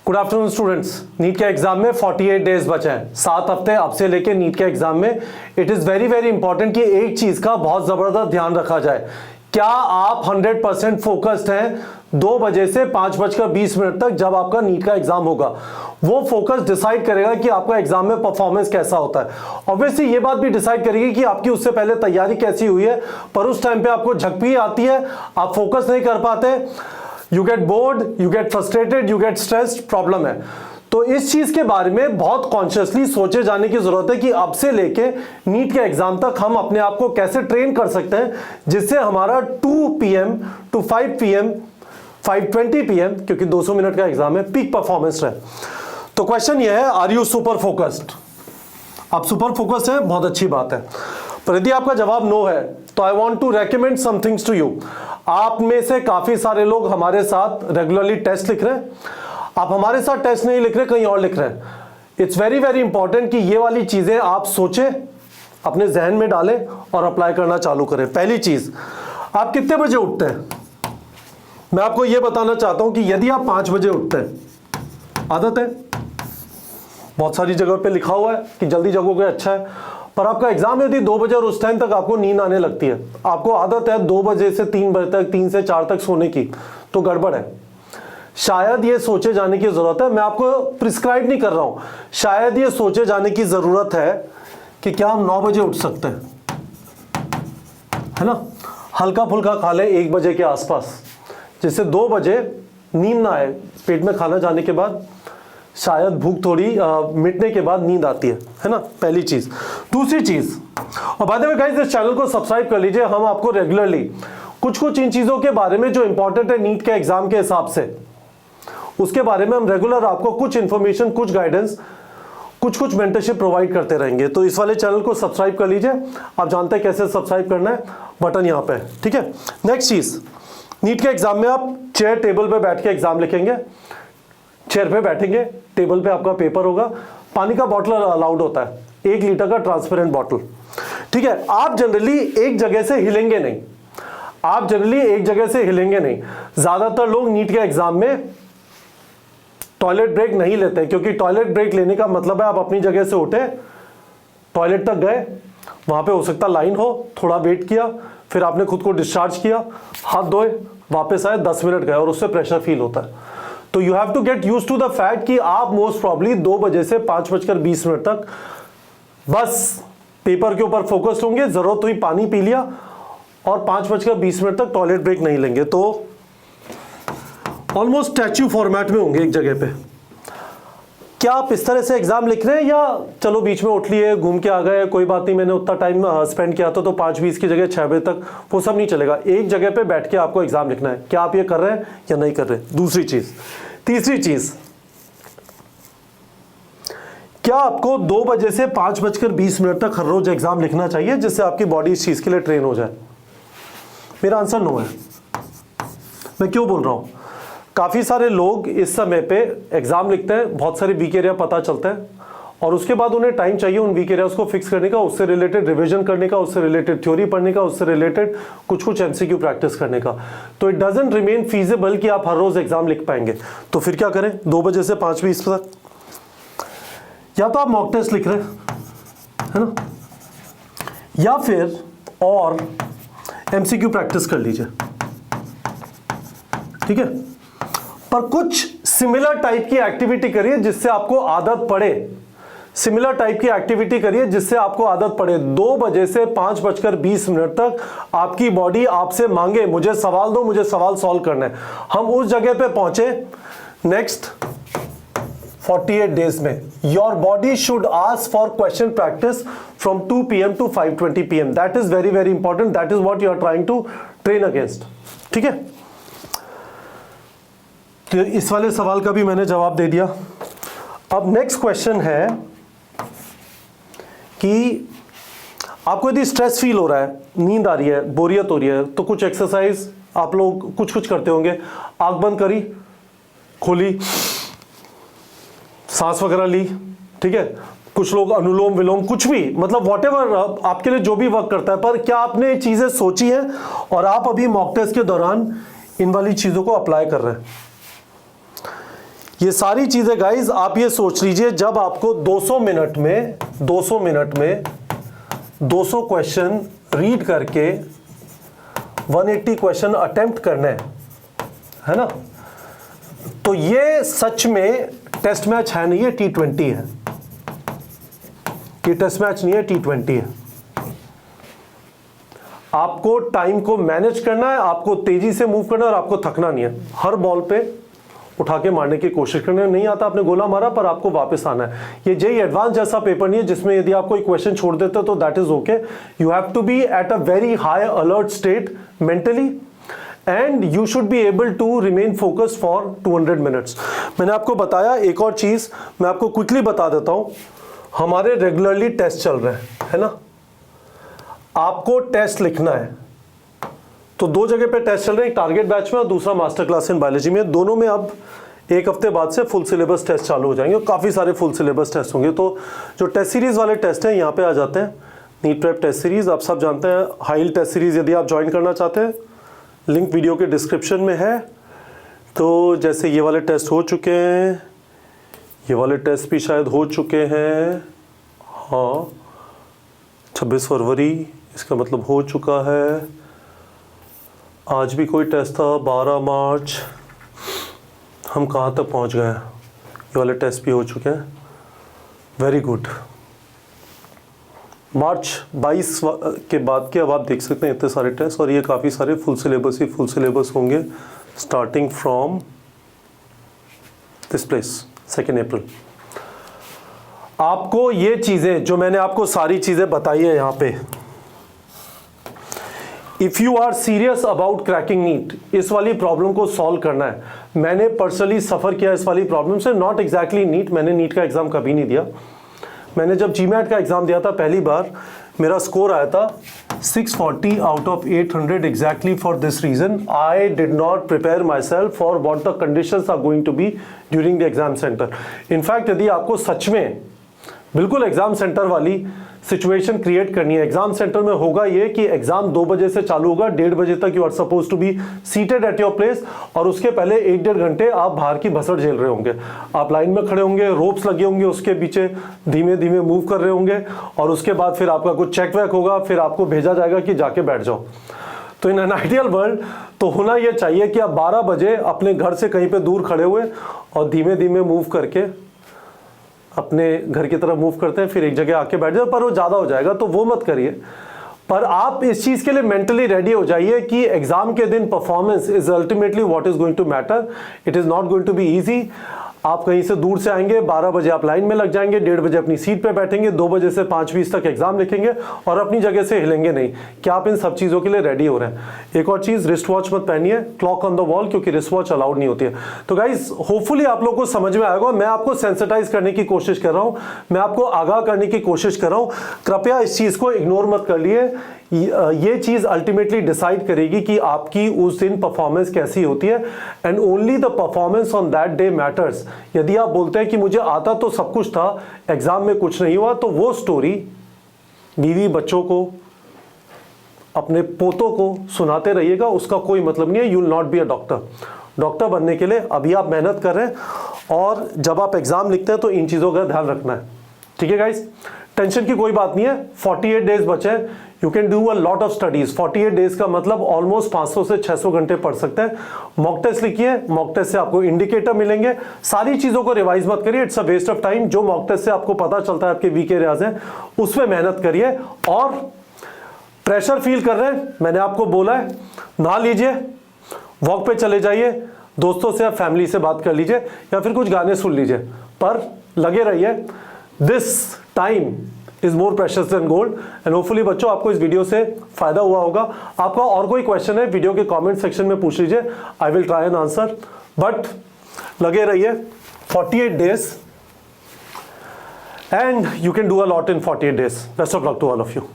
Good afternoon students. NEET के exam में 48 days बचे हैं, 7 हफ्ते अब से लेके नीट के एग्जाम में। It is very very important कि एक चीज़ का बहुत ज़बरदस्त ध्यान रखा जाए। क्या आप 100% फोकस्ड हैं 2 बजे से 5:20 तक जब आपका नीट का एग्जाम होगा? वो फोकस डिसाइड करेगा कि आपका एग्जाम में परफॉर्मेंस कैसा होता है। ऑब्वियसली ये बात भी डिसाइड करेगी कि आपकी उससे पहले तैयारी कैसी हुई है, पर उस टाइम पे आपको झकपी आती है, आप फोकस नहीं कर पाते, you get bored, you get frustrated, you get stressed, problem है। तो इस चीज के बारे में बहुत कॉन्शियसली सोचे जाने की जरूरत है कि अब से लेके नीट के एग्जाम तक हम अपने आप को कैसे ट्रेन कर सकते हैं जिससे हमारा 2 PM to 5 PM 5:20 PM, क्योंकि 200 मिनट का एग्जाम है, पीक परफॉर्मेंस रहे। तो क्वेश्चन ये है, आर यू सुपर फोकस्ड? आप सुपर फोकस्ड हैं, बहुत अच्छी बात है। पर यदि आपका जवाब नो है तो I want to recommend some things to you. आप में से काफी सारे लोग हमारे साथ रेगुलरली टेस्ट लिख रहे हैं, आप हमारे साथ टेस्ट नहीं लिख रहे, कहीं और लिख रहे हैं। इट्स वेरी वेरी इंपॉर्टेंट कि ये वाली चीजें आप सोचें, अपने जहन में डालें और अप्लाई करना चालू करें। पहली चीज, आप कितने बजे उठते हैं? मैं आपको यह बताना चाहता हूं कि यदि आप 5 बजे उठते हैं, आदत है, बहुत सारी जगह पे लिखा हुआ है कि जल्दी जगोगे अच्छा है, पर आपका एग्जाम यदि 2 बजे और उस टाइम तक आपको नींद आने लगती है, आपको आदत है 2 बजे से 3 बजे तक, 3 से 4 तक सोने की, तो गड़बड़ है। शायद ये सोचे जाने की जरूरत है, मैं आपको प्रिस्क्राइब नहीं कर रहा हूं, शायद ये सोचे जाने की जरूरत है कि क्या हम 9 बजे उठ सकते हैं, है ना? हल्का फुल्का खा ले 1 बजे के आसपास, जिससे 2 बजे नींद ना आए, पेट में खाना जाने के बाद शायद भूख थोड़ी मिटने के बाद नींद आती है ना? पहली चीज। दूसरी चीज, और बाय द वे गाइस, इस चैनल को सब्सक्राइब कर लीजिए। हम आपको रेगुलरली कुछ इन चीजों के बारे में जो इंपॉर्टेंट है नीट के एग्जाम के हिसाब से, उसके बारे में हम रेगुलर आपको कुछ इंफॉर्मेशन, कुछ गाइडेंस, कुछ मेंटरशिप प्रोवाइड करते रहेंगे। तो इस वाले चैनल को सब्सक्राइब कर लीजिए। आप जानते हैं कैसे सब्सक्राइब करना है, बटन यहाँ पे है, ठीक है? नेक्स्ट चीज, नीट के एग्जाम में आप चेयर टेबल पे बैठ के एग्जाम लिखेंगे। चेयर पे बैठेंगे, टेबल पे आपका पेपर होगा, पानी का बॉटल अलाउड होता है, 1 लीटर का ट्रांसपेरेंट बॉटल, ठीक है? आप जनरली एक जगह से हिलेंगे नहीं, आप जनरली एक जगह से हिलेंगे नहीं। ज्यादातर लोग नीट के एग्जाम में टॉयलेट ब्रेक नहीं लेते, क्योंकि टॉयलेट ब्रेक लेने का मतलब है आप अपनी जगह से उठे, टॉयलेट तक गए, वहां पे हो सकता लाइन हो, थोड़ा वेट किया, फिर आपने खुद को डिस्चार्ज किया, हाथ धोए, वापस आए, 10 मिनट गए और उससे प्रेशर फील होता है। तो you have to get used to the fact कि आप मोस्ट प्रॉब्ली 2 बजे से 5:20 तक बस पेपर के ऊपर फोकस होंगे, जरूरत हुई पानी पी लिया, और 5:20 तक टॉयलेट ब्रेक नहीं लेंगे। तो ऑलमोस्ट स्टैच्यू फॉर्मेट में होंगे एक जगह पे। क्या आप इस तरह से एग्जाम लिख रहे हैं, या चलो बीच में उठ लिए, घूम के आ गए, कोई बात नहीं, मैंने उतना टाइम स्पेंड किया था तो 5:20 की जगह 6 बजे तक, वो सब नहीं चलेगा। एक जगह पे बैठ के आपको एग्जाम लिखना है। क्या आप ये कर रहे हैं या नहीं कर रहे? दूसरी चीज। तीसरी चीज, क्या आपको 2 बजे से 5:20 तक हर रोज एग्जाम लिखना चाहिए, जिससे आपकी बॉडी इस चीज के लिए ट्रेन हो जाए? मेरा आंसर नो है। मैं क्यों बोल रहा हूं? काफी सारे लोग इस समय पे एग्जाम लिखते हैं, बहुत सारे वीक एरिया पता चलते हैं, और उसके बाद उन्हें टाइम चाहिए उन वीक एरियाज को फिक्स करने का, उससे रिलेटेड रिवीजन करने का, उससे रिलेटेड थ्योरी पढ़ने का, उससे रिलेटेड कुछ एमसीक्यू प्रैक्टिस करने का। तो इट डजंट रिमेन फीजिबल कि आप हर रोज एग्जाम लिख पाएंगे। तो फिर क्या करें 2 बजे से 5:20 तक? या तो आप मॉक टेस्ट लिख रहे हैं, है ना, या फिर और एमसीक्यू प्रैक्टिस कर लीजिए, ठीक है? पर कुछ सिमिलर टाइप की एक्टिविटी करिए जिससे आपको आदत पड़े। सिमिलर टाइप की एक्टिविटी करिए जिससे आपको आदत पड़े। 2 बजे से 5:20 तक आपकी बॉडी आपसे मांगे, मुझे सवाल दो, मुझे सवाल सॉल्व करना है। हम उस जगह पे पहुंचे नेक्स्ट 48 डेज में। Your body should ask for question practice from 2 PM to 5:20 PM। That is very very important, that is what you are trying to train against, ठीक है? तो इस वाले सवाल का भी मैंने जवाब दे दिया। अब नेक्स्ट क्वेश्चन है कि आपको यदि स्ट्रेस फील हो रहा है, नींद आ रही है, बोरियत हो रही है, तो कुछ एक्सरसाइज आप लोग कुछ करते होंगे। आंख बंद करी, खोली, सांस वगैरह ली, ठीक है? कुछ लोग अनुलोम विलोम, कुछ भी, मतलब व्हाटएवर आपके लिए जो भी वर्क करता है। पर क्या आपने ये चीजें सोची हैं और आप अभी मॉक टेस्ट के दौरान इन वाली चीजों को अप्लाई कर रहे हैं? ये सारी चीजें गाइज आप ये सोच लीजिए, जब आपको 200 मिनट में 200 क्वेश्चन रीड करके 180 क्वेश्चन अटेम्प्ट करने है ना, तो ये सच में टेस्ट मैच है नहीं, है T20 है। ये टेस्ट मैच नहीं है, T20 है। आपको टाइम को मैनेज करना है, आपको तेजी से मूव करना है और आपको थकना नहीं है। हर बॉल पे उठा के मारने की कोशिश करना, नहीं आता आपने गोला मारा पर आपको वापस आना है। ये जेईई एडवांस जैसा पेपर नहीं है जिसमें यदि आप कोई क्वेश्चन छोड़ देते हो तो that is okay. You have to be at a very high alert state mentally and you should be able to remain focused for 200 minutes. मैंने आपको बताया एक और चीज मैं आपको क्विकली बता देता हूं, हमारे रेगुलरली टेस्ट चल रहे हैं, है ना। आपको टेस्ट लिखना है, तो 2 जगह पे टेस्ट चल रहे हैं, एक टारगेट बैच में और दूसरा मास्टर क्लास इन बायोलॉजी में। दोनों में अब 1 हफ्ते बाद से फुल सिलेबस टेस्ट चालू हो जाएंगे और काफ़ी सारे फुल सिलेबस टेस्ट होंगे। तो जो टेस्ट सीरीज वाले टेस्ट हैं यहाँ पे आ जाते हैं। नीट प्रेप टेस्ट सीरीज आप सब जानते हैं। हाइल टेस्ट सीरीज यदि आप ज्वाइन करना चाहते हैं, लिंक वीडियो के डिस्क्रिप्शन में है। तो जैसे ये वाले टेस्ट हो चुके हैं, ये वाले टेस्ट भी शायद हो चुके हैं, हाँ 26 फरवरी, इसका मतलब हो चुका है। आज भी कोई टेस्ट था 12 मार्च, हम कहाँ तक पहुँच गए हैं, ये वाले टेस्ट भी हो चुके हैं, वेरी गुड। मार्च 22 के बाद के अब आप देख सकते हैं इतने सारे टेस्ट, और ये काफ़ी सारे फुल सिलेबस होंगे स्टार्टिंग फ्रॉम दिस प्लेस 2 अप्रैल। आपको ये चीज़ें जो मैंने आपको सारी चीज़ें बताई है यहाँ पे, if you are serious about cracking NEET, इस वाली प्रॉब्लम को सॉल्व करना है। मैंने पर्सनली सफ़र किया इस वाली प्रॉब्लम से, नॉट एग्जैक्टली नीट, मैंने नीट का एग्ज़ाम कभी नहीं दिया। मैंने जब जीमैट का एग्ज़ाम दिया था पहली बार, मेरा स्कोर आया था 640 out of 800 exactly for this reason, I did not prepare myself for what the conditions are going to be during the exam centre. In fact यदि आपको सच में बिल्कुल एग्जाम सेंटर वाली सिचुएशन क्रिएट करनी है, एग्जाम सेंटर में होगा ये कि एग्जाम 2 बजे से चालू होगा, 1:30 बजे तक you are suppose to be seated at your place, और उसके पहले 1-1.5 घंटे आप बाहर की भसड़ झेल रहे होंगे। आप लाइन में खड़े होंगे, रोप्स लगे होंगे, उसके पीछे धीमे धीमे मूव कर रहे होंगे, और उसके बाद फिर आपका कुछ चेक वैक होगा, फिर आपको भेजा जाएगा कि जाके बैठ जाओ। तो इन एन आइडियल वर्ल्ड तो होना ये चाहिए कि आप 12 बजे अपने घर से कहीं पे दूर खड़े हुए और धीमे धीमे मूव करके अपने घर की तरफ मूव करते हैं, फिर एक जगह आके बैठ जाओ, पर वो ज़्यादा हो जाएगा तो वो मत करिए। पर आप इस चीज़ के लिए मेंटली रेडी हो जाइए कि एग्जाम के दिन performance is ultimately what is going to matter, it is not going to be easy. आप कहीं से दूर से आएंगे, 12 बजे आप लाइन में लग जाएंगे, 1:30 बजे अपनी सीट पे बैठेंगे, 2 बजे से 5:20 तक एग्जाम लिखेंगे और अपनी जगह से हिलेंगे नहीं। क्या आप इन सब चीज़ों के लिए रेडी हो रहे हैं? एक और चीज़, रिस्ट वॉच मत पहनिए, क्लॉक ऑन द वॉल, क्योंकि रिस्ट वॉच अलाउड नहीं होती है। तो गाइज होपफुली आप लोगों को समझ में आएगा। मैं आपको सेंसिटाइज करने की कोशिश कर रहा हूँ, मैं आपको आगाह करने की कोशिश कर रहा हूँ। कृपया इस चीज़ को इग्नोर मत कर लिए। ये चीज अल्टीमेटली डिसाइड करेगी कि आपकी उस दिन परफॉर्मेंस कैसी होती है, and only the performance on that day matters. यदि आप बोलते हैं कि मुझे आता तो सब कुछ था, एग्जाम में कुछ नहीं हुआ, तो वो स्टोरी बीवी बच्चों को, अपने पोतों को सुनाते रहिएगा, उसका कोई मतलब नहीं है। You will not be a doctor. Doctor बनने के लिए अभी आप मेहनत कर रहे हैं, और जब आप एग्जाम लिखते हैं तो इन चीज़ों का ध्यान रखना है। ठीक है गाइस, टेंशन की कोई बात नहीं है। 48 डेज बचे हैं, you can do a lot of studies. 48 days का मतलब ऑलमोस्ट 500 से 600 घंटे पढ़ सकते हैं। मॉक टेस्ट लिखिए, मॉक टेस्ट से आपको इंडिकेटर मिलेंगे। सारी चीजों को रिवाइज मत करिए, it's a waste of time. जो मॉक टेस्ट से आपको पता चलता है आपके वीक एरियाज हैं, उसमें मेहनत करिए। और प्रेशर फील कर रहे हैं, मैंने आपको बोला है, नहा लीजिए, वॉक पे चले जाइए, दोस्तों से या फैमिली से बात कर लीजिए, या फिर कुछ गाने सुन लीजिए, पर लगे रहिए। This time is more precious than gold. And hopefully बच्चों आपको इस वीडियो से फायदा हुआ होगा। आपका और कोई क्वेश्चन है वीडियो के कमेंट सेक्शन में पूछ लीजिए, I will try an answer. But लगे रहिए, 48 days and you can do a lot in 48 days. Best of luck to all of you.